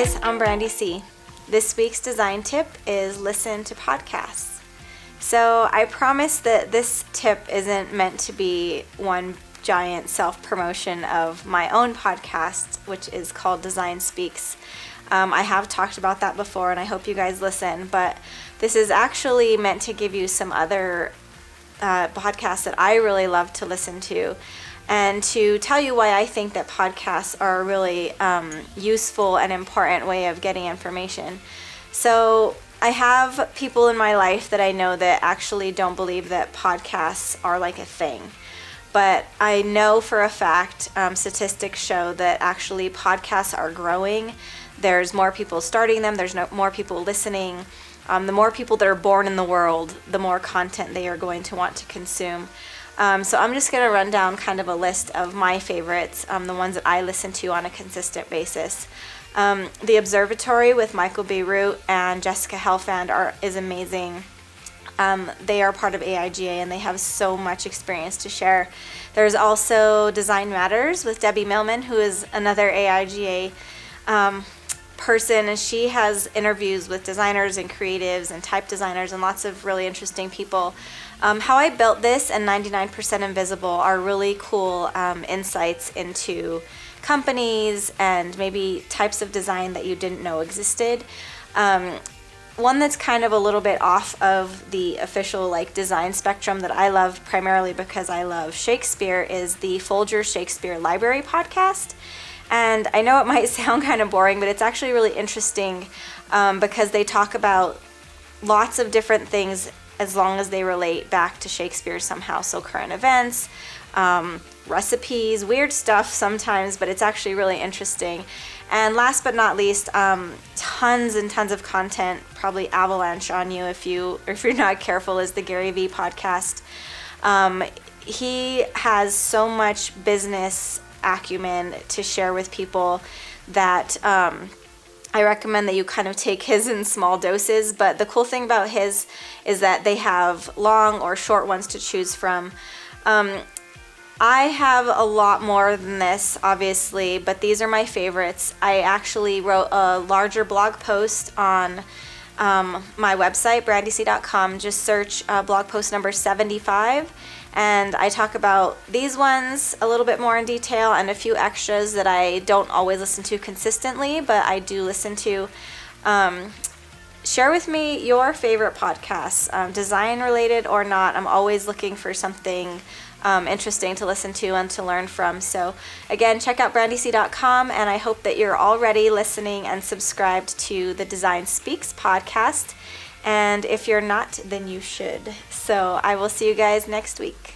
guys, I'm Brandy C. This week's design tip is listen to podcasts. So I promise that this tip isn't meant to be one giant self-promotion of my own podcast, which is called Design Speaks. I have talked about that before and I hope you guys listen, but this is actually meant to give you some other podcasts that I really love to listen to, and to tell you why I think that podcasts are a really useful and important way of getting information. So I have people in my life that I know that actually don't believe that podcasts are like a thing. But I know for a fact, statistics show that actually podcasts are growing. There's more people starting them. There's more people listening. The more people that are born in the world, the more content they are going to want to consume. So I'm just going to run down kind of a list of my favorites, the ones that I listen to on a consistent basis. The Observatory with Michael Beirut and Jessica Helfand is amazing. They are part of AIGA and they have so much experience to share. There's also Design Matters with Debbie Millman, who is another AIGA person, and she has interviews with designers and creatives and type designers and lots of really interesting people. How I Built This and 99% Invisible are really cool insights into companies and maybe types of design that you didn't know existed. One that's kind of a little bit off of the official design spectrum that I love primarily because I love Shakespeare is the Folger Shakespeare Library podcast. And I know it might sound kind of boring, but it's actually really interesting because they talk about lots of different things as long as they relate back to Shakespeare somehow. So current events, recipes, weird stuff sometimes, but it's actually really interesting. And last but not least, tons and tons of content, probably avalanche on you if you're not careful, is the Gary Vee podcast. He has so much business acumen to share with people that I recommend that you kind of take his in small doses. But the cool thing about his is that they have long or short ones to choose from. I have a lot more than this, obviously, but these are my favorites. I actually wrote a larger blog post on my website, brandyc.com. Just search blog post number 75, and I talk about these ones a little bit more in detail and a few extras that I don't always listen to consistently, but I do listen to. Share with me your favorite podcasts, design related or not. I'm always looking for something interesting to listen to and to learn from. So again, check out brandyc.com, and I hope that you're already listening and subscribed to the Design Speaks podcast. And if you're not, then you should. So I will see you guys next week.